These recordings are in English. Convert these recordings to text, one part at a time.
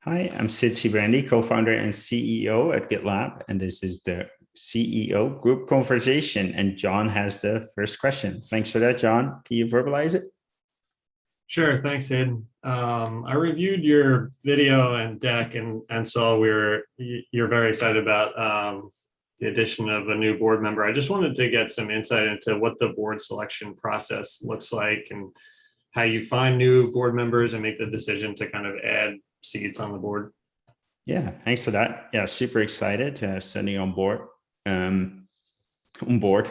Hi, I'm Sid Sibrandi, co-founder and CEO at GitLab, and this is the CEO group conversation. And John has the first question. Thanks for that, John. Can you verbalize it? Sure, thanks, Sid. I reviewed your video and deck and saw you're very excited about the addition of a new board member. I just wanted to get some insight into what the board selection process looks like and how you find new board members and make the decision to kind of add seats on the board. Yeah, thanks for that. Yeah, super excited to have Sunny on board. On board.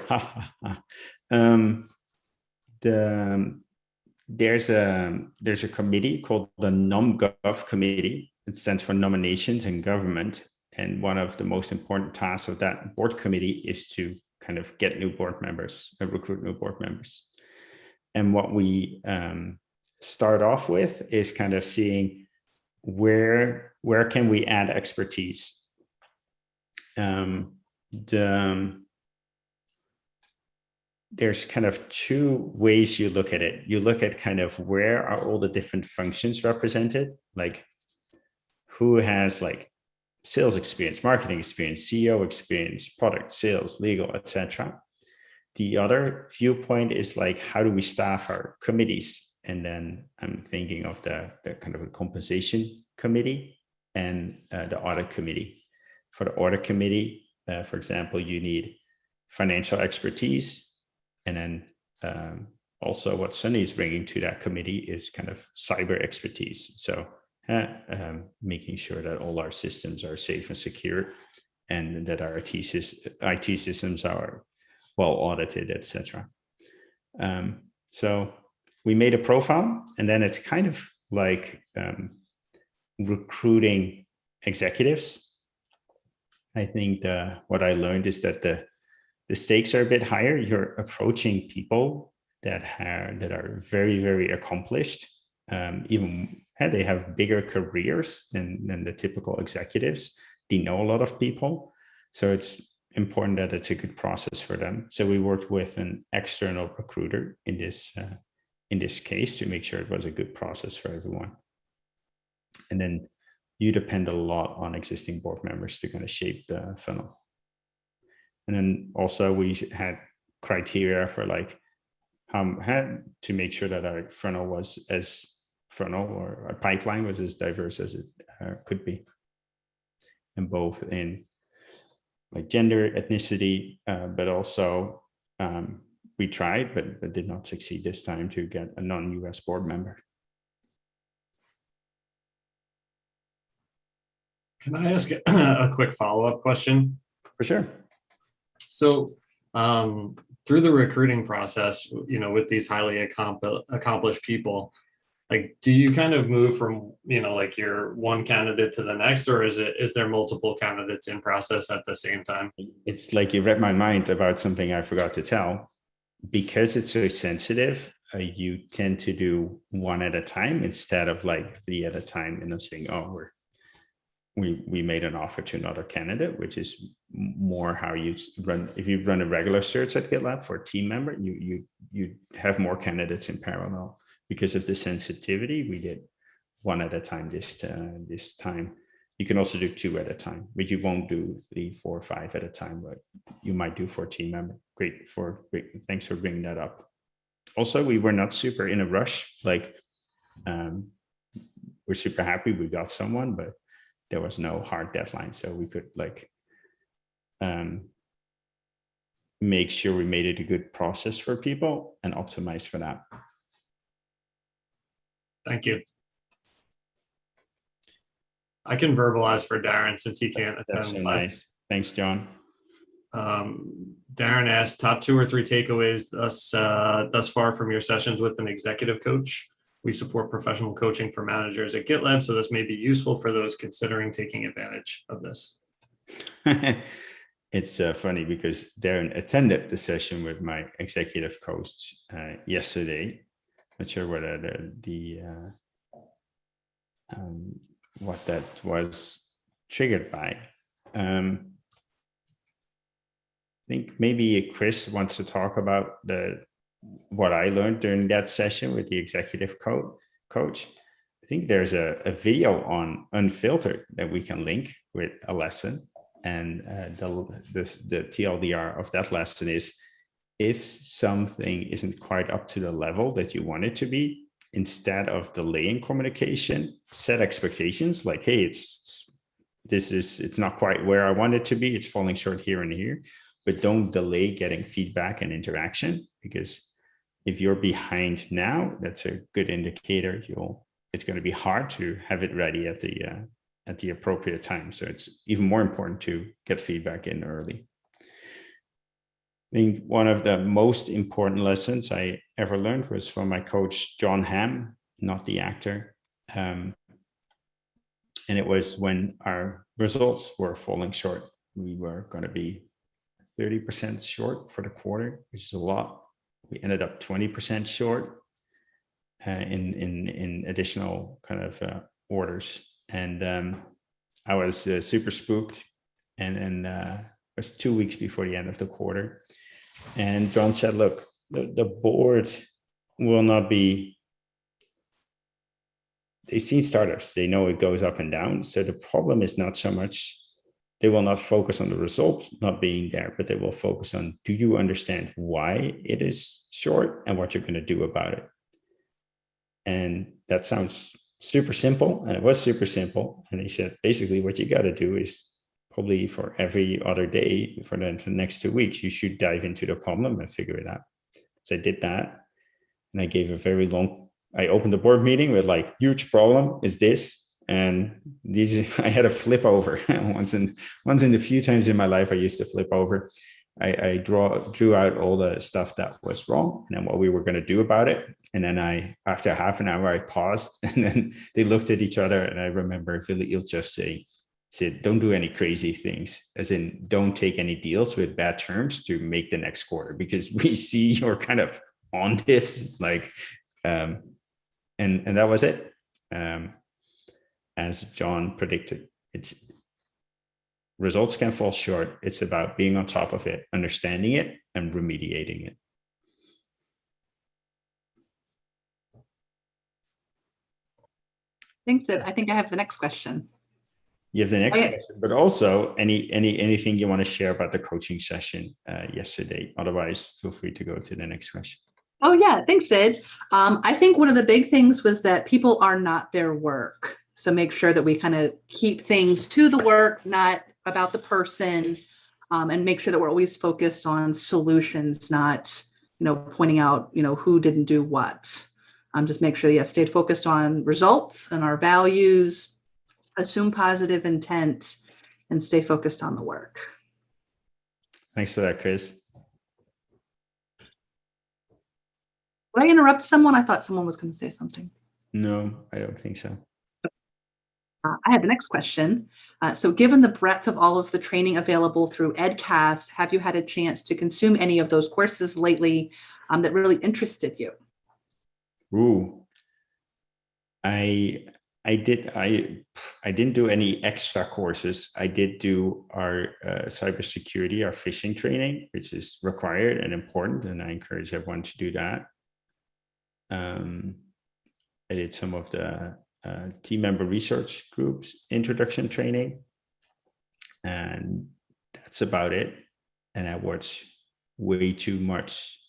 There's a committee called the NomGov committee. It stands for Nominations and Government. And one of the most important tasks of that board committee is to kind of get new board members, recruit new board members. And what we start off with is kind of seeing where can we add expertise. There's kind of two ways you look at it. You look at kind of where are all the different functions represented, like who has like sales experience, marketing experience, CEO experience, product, sales, legal, etc. The other viewpoint is like, how do we staff our committees? And then I'm thinking of the kind of a compensation committee and the audit committee. For the audit committee, for example, you need financial expertise. And then also what Sunny is bringing to that committee is kind of cyber expertise. So making sure that all our systems are safe and secure and that our IT systems are well audited, etc. So we made a profile, and then it's kind of like recruiting executives. I think what I learned is that the stakes are a bit higher. You're approaching people that are very, very accomplished. Even they have bigger careers than the typical executives. They know a lot of people, so it's important that it's a good process for them. So we worked with an external recruiter in this case to make sure it was a good process for everyone. And then you depend a lot on existing board members to kind of shape the funnel. And then also we had criteria for like had to make sure that our funnel was or our pipeline was as diverse as it could be, and both in like gender, ethnicity, but also we tried, but did not succeed this time to get a non-US board member. Can I ask a quick follow-up question? For sure. So through the recruiting process, with these highly accomplished people, like, do you kind of move from, like your one candidate to the next, or is there multiple candidates in process at the same time? It's like you read my mind about something I forgot to tell. Because it's so sensitive, you tend to do one at a time instead of like three at a time, and saying, oh, we made an offer to another candidate, which is more how you run. If you run a regular search at GitLab for a team member, you have more candidates in parallel. Because of the sensitivity, we did one at a time this time. You can also do two at a time, but you won't do 3, 4, 5 at a time, but you might do for a team member. Great. Thanks for bringing that up. Also, we were not super in a rush. Like, we're super happy we got someone, but there was no hard deadline, so we could like make sure we made it a good process for people and optimize for that. Thank you. I can verbalize for Darren since he can't attend. That's so nice. Thanks, John. Darren asked, top 2 or 3 takeaways thus far from your sessions with an executive coach. We support professional coaching for managers at GitLab, so this may be useful for those considering taking advantage of this. It's funny because Darren attended the session with my executive coach yesterday. Not sure whether what that was triggered by. I think maybe Chris wants to talk about what I learned during that session with the executive coach. I think there's a video on Unfiltered that we can link with a lesson. And the TLDR of that lesson is, if something isn't quite up to the level that you want it to be, instead of delaying communication, set expectations like, hey, it's not quite where I want it to be. It's falling short here and here, but don't delay getting feedback and interaction, because if you're behind now, that's a good indicator. It's going to be hard to have it ready at the appropriate time. So it's even more important to get feedback in early. I think one of the most important lessons I ever learned was from my coach, John Hamm, not the actor. And it was when our results were falling short. We were going to be 30% short for the quarter, which is a lot. We ended up 20% short in additional kind of orders. And I was super spooked. And it was 2 weeks before the end of the quarter. And John said, look, the board will not be, they've seen startups, they know it goes up and down. So the problem is not so much, they will not focus on the result not being there, but they will focus on, do you understand why it is short and what you're going to do about it? And that sounds super simple, and it was super simple. And he said, basically what you got to do is, probably for every other day for the next 2 weeks, you should dive into the problem and figure it out. So I did that. And I gave I opened the board meeting with like, huge problem is this. And I had a flip over once in the few times in my life I used to flip over. I drew out all the stuff that was wrong and then what we were going to do about it. And then after half an hour, I paused, and then they looked at each other. And I remember Vili Ilchev said, don't do any crazy things, as in don't take any deals with bad terms to make the next quarter, because we see you're kind of on this, like, and that was it. As John predicted, results can fall short. It's about being on top of it, understanding it, and remediating it. Thanks, Sid. I think I have the next question. You have the next question, but also anything you want to share about the coaching session yesterday. Otherwise, feel free to go to the next question. Oh yeah, thanks, Sid. I think one of the big things was that people are not their work. So make sure that we kind of keep things to the work, not about the person, and make sure that we're always focused on solutions, not, pointing out, who didn't do what. Just make sure, stay focused on results and our values, assume positive intent, and stay focused on the work. Thanks for that, Chris. Did I interrupt someone? I thought someone was going to say something. No, I don't think so. I have the next question. So given the breadth of all of the training available through EdCast, have you had a chance to consume any of those courses lately that really interested you? Ooh, I didn't do any extra courses. I did do our cybersecurity, our phishing training, which is required and important, and I encourage everyone to do that. I did some of the team member research groups introduction training, and that's about it. And I watch way too much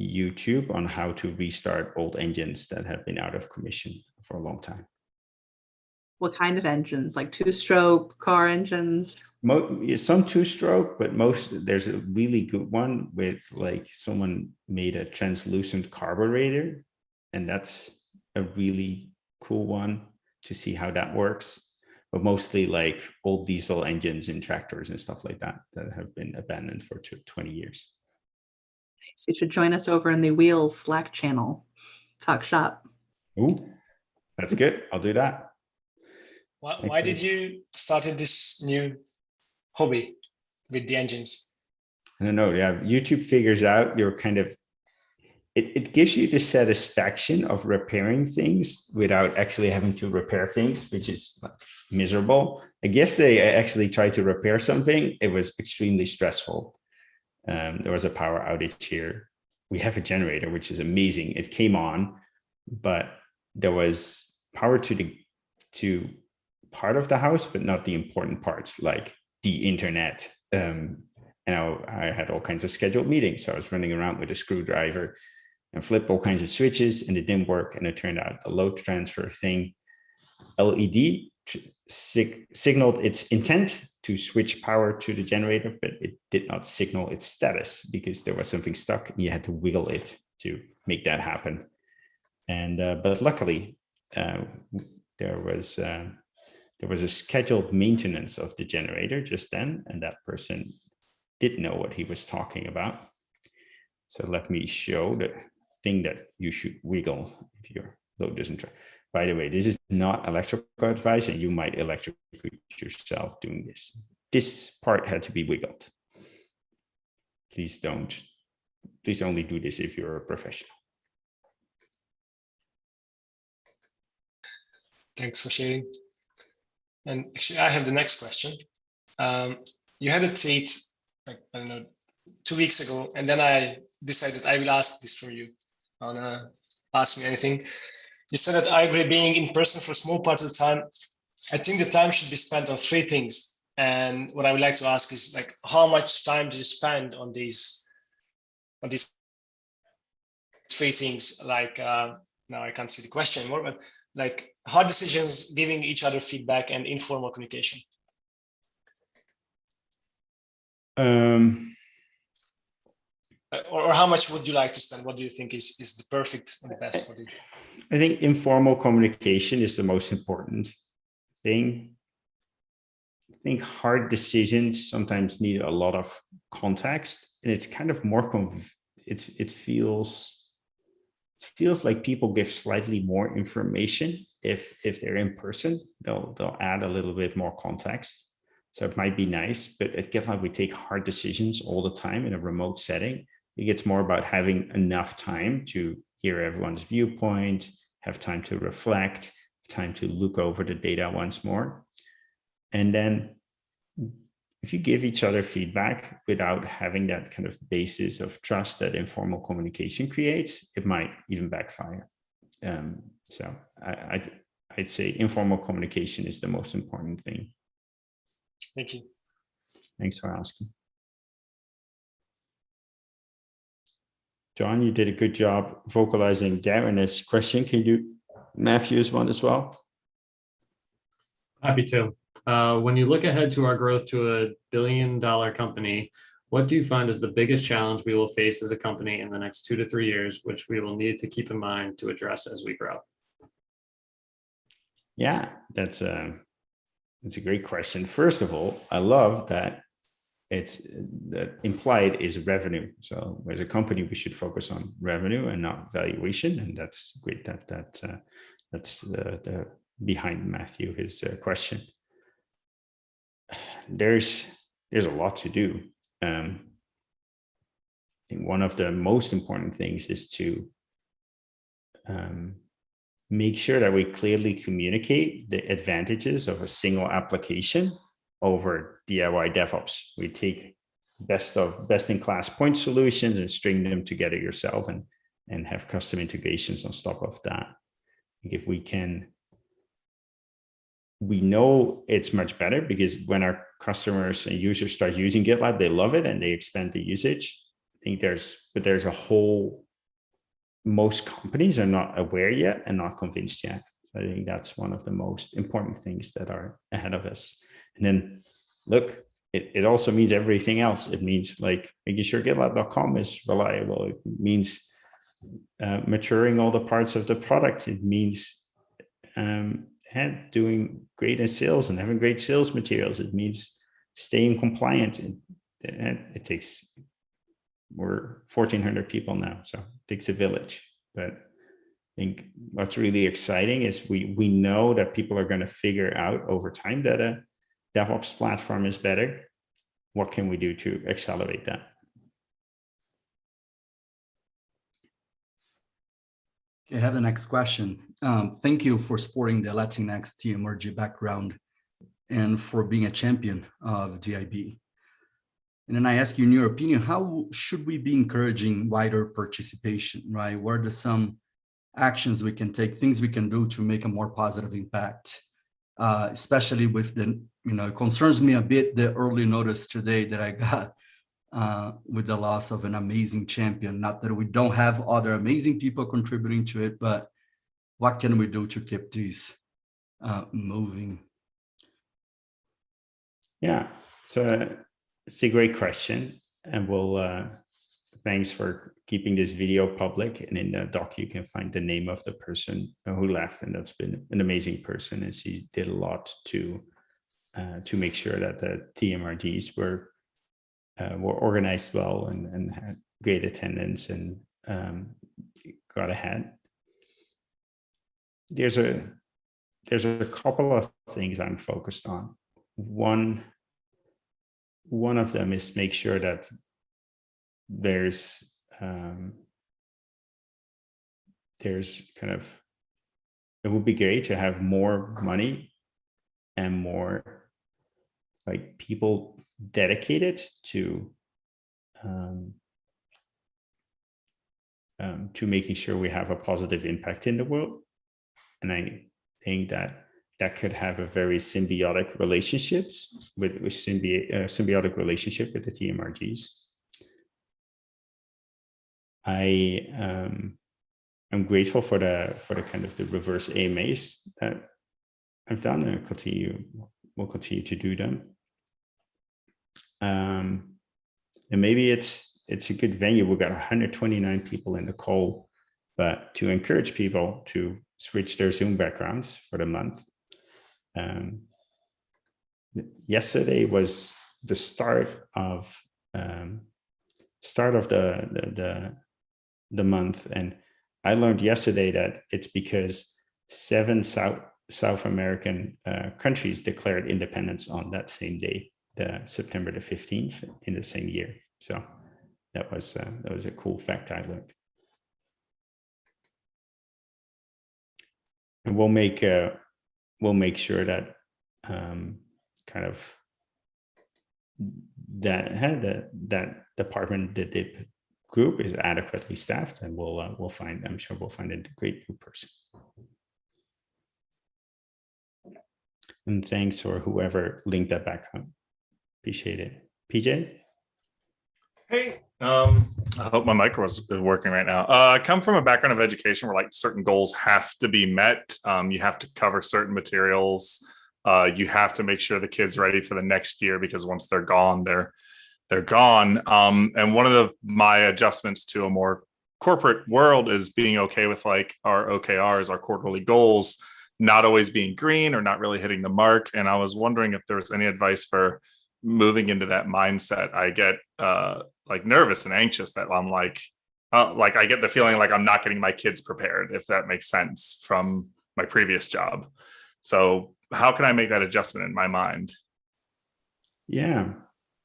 YouTube on how to restart old engines that have been out of commission for a long time. What kind of engines? Like two-stroke car engines? Some two-stroke, but there's a really good one with like someone made a translucent carburetor, and that's a really cool one to see how that works. But mostly like old diesel engines in tractors and stuff like that have been abandoned for 20 years. So you should join us over in the Wheels Slack channel. Talk shop. Ooh, that's good. I'll do that. Why did you started this new hobby with the engines? I don't know. Yeah, YouTube figures out you're kind of, it gives you the satisfaction of repairing things without actually having to repair things, which is miserable. I guess they actually tried to repair something. It was extremely stressful. There was a power outage here. We have a generator, which is amazing. It came on, but there was power to part of the house, but not the important parts like the internet. I had all kinds of scheduled meetings. So I was running around with a screwdriver and flip all kinds of switches, and it didn't work. And it turned out the load transfer thing, LED, signaled its intent to switch power to the generator, but it did not signal its status because there was something stuck and you had to wiggle it to make that happen. And but luckily, there was a scheduled maintenance of the generator just then, and that person did know what he was talking about. So let me show the thing that you should wiggle if your load doesn't try. By the way, this is not electrical advice, and you might electrocute yourself doing this. This part had to be wiggled. Please only do this if you're a professional. Thanks for sharing. And actually, I have the next question. You had a tweet, like, I don't know, 2 weeks ago, and then I decided I will ask this from you. Ask me anything. You said that I agree being in person for a small part of the time. I think the time should be spent on 3 things. And what I would like to ask is, like, how much time do you spend on these 3 things? Like, now I can't see the question anymore, but like hard decisions, giving each other feedback, and informal communication. Or how much would you like to spend? What do you think is the perfect and the best? I think informal communication is the most important thing. I think hard decisions sometimes need a lot of context, and it's kind of more it feels like people give slightly more information if they're in person. They'll add a little bit more context. So it might be nice, but at GitLab we take hard decisions all the time in a remote setting. I think it's more about having enough time to hear everyone's viewpoint, have time to reflect, time to look over the data once more. And then if you give each other feedback without having that kind of basis of trust that informal communication creates, it might even backfire. So I'd say informal communication is the most important thing. Thank you. Thanks for asking. John, you did a good job vocalizing Darren's question. Can you do Matthew's one as well? Happy to. When you look ahead to our growth to $1 billion company, what do you find is the biggest challenge we will face as a company in the next 2 to 3 years, which we will need to keep in mind to address as we grow? Yeah, that's a great question. First of all, I love that that implied is revenue. So as a company, we should focus on revenue and not valuation, and that's great. That's the behind Matthew his question. There's a lot to do. I think one of the most important things is to make sure that we clearly communicate the advantages of a single application over DIY DevOps. We take best-in-class point solutions and string them together yourself and have custom integrations on top of that. If we can, we know it's much better because when our customers and users start using GitLab, they love it and they expand the usage. I think there's a whole, most companies are not aware yet and not convinced yet. So I think that's one of the most important things that are ahead of us. And then look, it also means everything else. It means like making sure GitLab.com is reliable. It means maturing all the parts of the product. It means doing great in sales and having great sales materials. It means staying compliant. It takes, we're 1,400 people now, so it takes a village. But I think what's really exciting is we know that people are going to figure out over time that a DevOps platform is better. What can we do to accelerate that? I have the next question. Thank you for supporting the Latinx TMRG background and for being a champion of DIB. And then I ask you, in your opinion, how should we be encouraging wider participation, right? What are some actions we can take, things we can do to make a more positive impact, especially with the, it concerns me a bit, the early notice today that I got with the loss of an amazing champion. Not that we don't have other amazing people contributing to it, but what can we do to keep these moving? Yeah, so it's a great question, and thanks for keeping this video public. And in the doc, you can find the name of the person who left, and that's been an amazing person, and she did a lot to make sure that the TMRGs were organized well and had great attendance and got ahead. There's a couple of things I'm focused on. One of them is make sure that there's kind of, it would be great to have more money and more like people dedicated to making sure we have a positive impact in the world. And I think that could have a very symbiotic relationships with symbiotic relationship with the TMRGs. I'm grateful for the kind of the reverse AMAs that I've done, and we'll continue to do them. And maybe it's a good venue. We've got 129 people in the call, but to encourage people to switch their Zoom backgrounds for the month. Yesterday was the start of the month, and I learned yesterday that it's because 7 South American countries declared independence on that same day, September the 15th in the same year. So that was a cool fact I learned. And we'll make sure that kind of that department, the DIP group, is adequately staffed, and I'm sure we'll find a great new person. And thanks for whoever linked that back up. Appreciate it. PJ? Hey, I hope my micro is working right now. I come from a background of education where like certain goals have to be met. You have to cover certain materials. You have to make sure the kid's ready for the next year, because once they're gone, they're gone. And one of my adjustments to a more corporate world is being okay with like our OKRs, our quarterly goals, not always being green or not really hitting the mark. And I was wondering if there was any advice for moving into that mindset. I get like nervous and anxious that I'm like I get the feeling like I'm not getting my kids prepared, if that makes sense, from my previous job. So how can I make that adjustment in my mind? Yeah.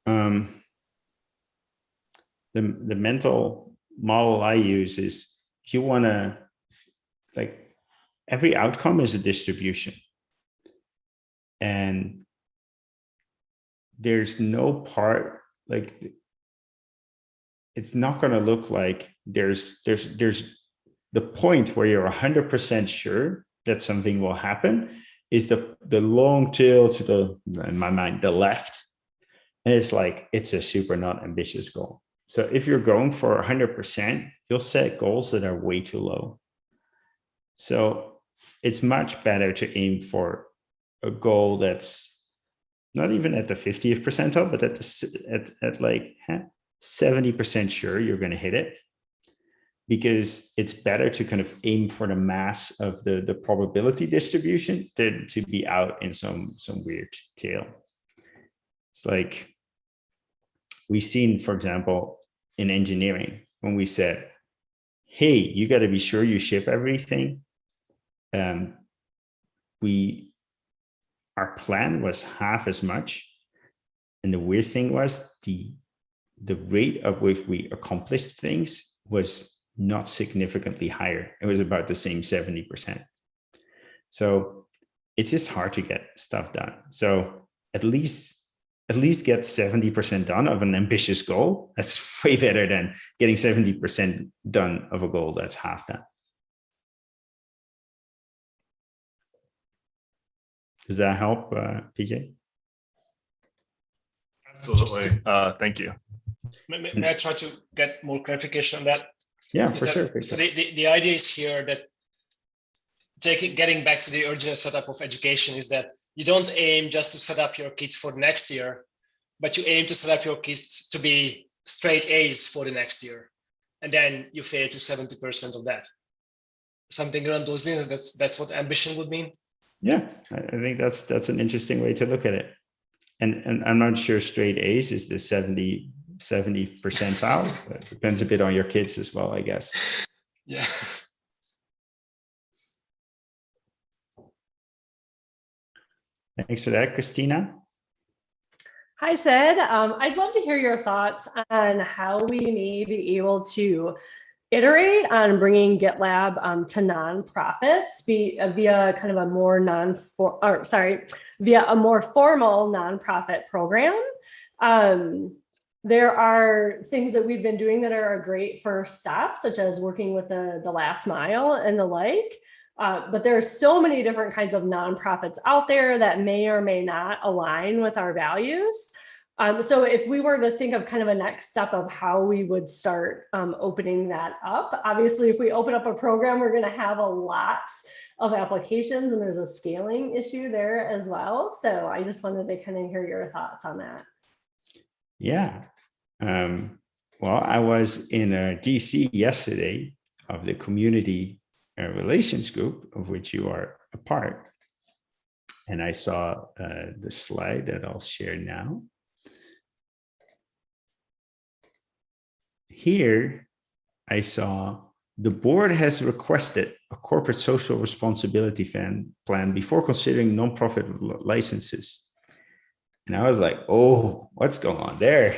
The mental model I use is, you want to, like, every outcome is a distribution, and there's no part, like, it's not going to look like there's the point where you're 100% sure that something will happen is the long tail to the, in my mind, the left. And it's like, it's a super not ambitious goal. So if you're going for 100%, you'll set goals that are way too low. So it's much better to aim for a goal that's not even at the 50th percentile, but at like 70% sure you're going to hit it, because it's better to kind of aim for the mass of the probability distribution than to be out in some weird tail. It's like, we've seen, for example, in engineering, when we said, hey, you got to be sure you ship everything. Our plan was half as much. And the weird thing was the rate at which we accomplished things was not significantly higher. It was about the same 70%. So it's just hard to get stuff done. So at least get 70% done of an ambitious goal. That's way better than getting 70% done of a goal that's half done. Does that help, PJ? Absolutely. Thank you. May I try to get more clarification on that? Yeah, Is for that- sure. So the idea is here that getting back to the original setup of education is that you don't aim just to set up your kids for the next year, but you aim to set up your kids to be straight A's for the next year. And then you fail to 70% of that. Something around those lines, that's what ambition would mean. Yeah, I think that's an interesting way to look at it. And I'm not sure straight A's is the 70 percentile. It depends a bit on your kids as well, I guess. Yeah. Thanks for that, Christina. Hi, Sid. I'd love to hear your thoughts on how we may be able to iterate on bringing GitLab to nonprofits via kind of a more via a more formal nonprofit program. There are things that we've been doing that are a great first step, such as working with the last mile and the like. But there are so many different kinds of nonprofits out there that may or may not align with our values. So if we were to think of kind of a next step of how we would start opening that up, obviously, if we open up a program, we're going to have a lot of applications and there's a scaling issue there as well. So I just wanted to kind of hear your thoughts on that. Yeah. Well, I was in DC yesterday of the community relations group of which you are a part. And I saw the slide that I'll share now. Here, I saw the board has requested a corporate social responsibility plan before considering nonprofit licenses. And I was like, oh, what's going on there?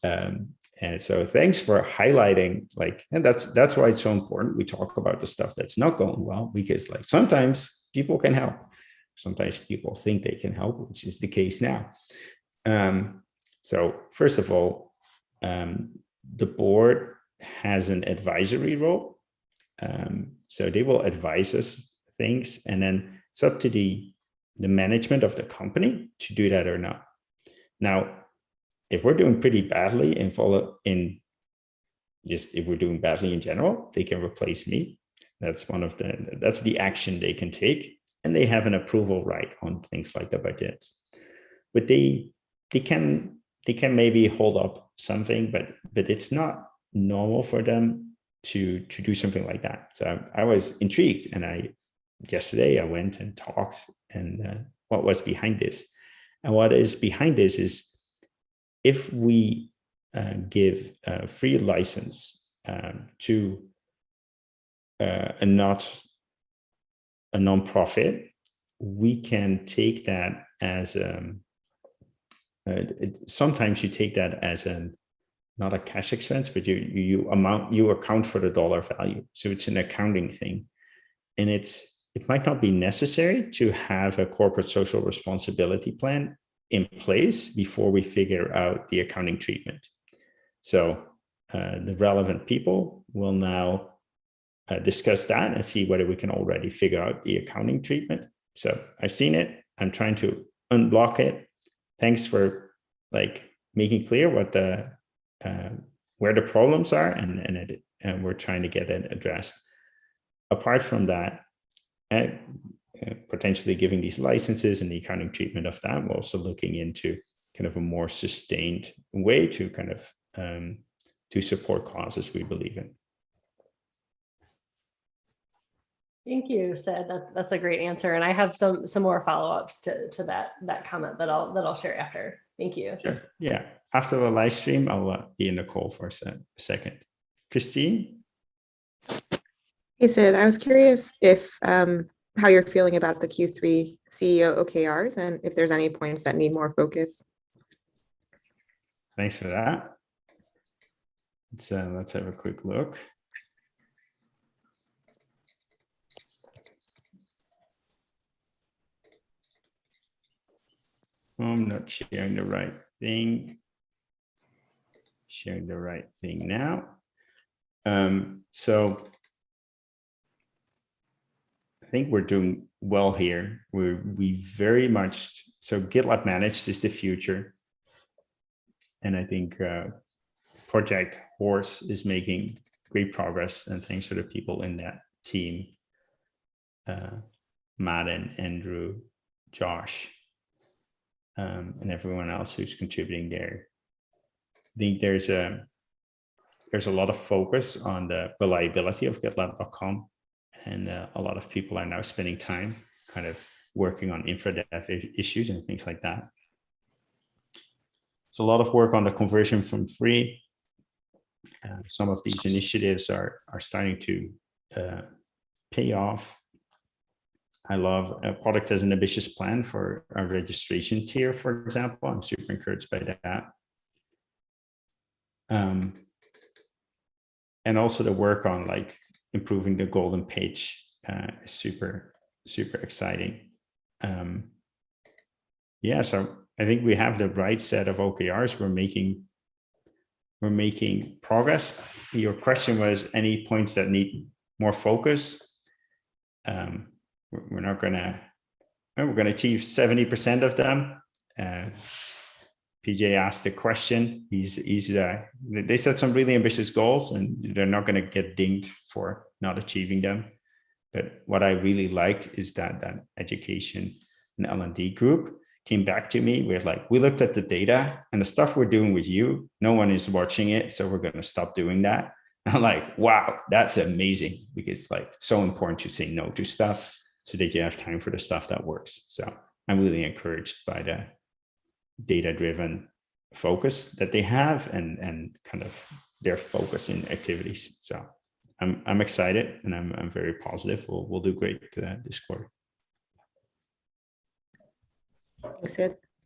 And so thanks for highlighting, like, and that's why it's so important. We talk about the stuff that's not going well, because like sometimes people can help. Sometimes people think they can help, which is the case now. So first of all, the board has an advisory role. So they will advise us things, and then it's up to the management of the company to do that or not. Now, if we're doing pretty badly if we're doing badly in general, they can replace me. That's the action they can take, and they have an approval right on things like the budgets. But they can maybe hold up something, but it's not normal for them to do something like that. So I was intrigued, and yesterday I went and talked and what was behind this. And what is behind this is, if we give a free license to a nonprofit, we can take that as sometimes you take that as not a cash expense, but you account for the dollar value. So it's an accounting thing, and it might not be necessary to have a corporate social responsibility plan in place before we figure out the accounting treatment. So the relevant people will now discuss that and see whether we can already figure out the accounting treatment. So I've seen it. I'm trying to unblock it. Thanks for like making clear what where the problems are, and we're trying to get it addressed. Apart from that, potentially giving these licenses and the accounting treatment of that, we're also looking into kind of a more sustained way to kind of to support causes we believe in. Thank you, Sid. That's a great answer, and I have some more follow-ups to that comment that I'll share after. Thank you. Sure. Yeah. After the live stream, I'll be in the call for a second. Christine? Hey, Sid, I was curious if how you're feeling about the Q3 CEO OKRs and if there's any points that need more focus. Thanks for that. Let's have a quick look. I'm not sharing the right thing. Sharing the right thing now. So think we're doing well here. We very much, so GitLab Managed is the future. And I think Project Horse is making great progress, and thanks to the people in that team, Madden, Andrew, Josh, and everyone else who's contributing there. I think there's a lot of focus on the reliability of GitLab.com, and a lot of people are now spending time kind of working on infra dev issues and things like that. So a lot of work on the conversion from free. Some of these initiatives are starting to pay off. I love a product as an ambitious plan for a registration tier, for example. I'm super encouraged by that. And also the work on like improving the golden page is super exciting. Yeah, so I think we have the right set of OKRs. We're making progress. Your question was any points that need more focus. We're gonna achieve 70% of them. PJ asked the question. They set some really ambitious goals, and they're not going to get dinged for not achieving them. But what I really liked is that education and L&D group came back to me with like, we looked at the data and the stuff we're doing with you, no one is watching it, so we're going to stop doing that. And I'm like, wow, that's amazing, because like it's so important to say no to stuff so that you have time for the stuff that works. So I'm really encouraged by the data-driven focus that they have and kind of their focus in activities. So I'm excited, and I'm very positive. We'll do great this quarter. Thanks, Sid.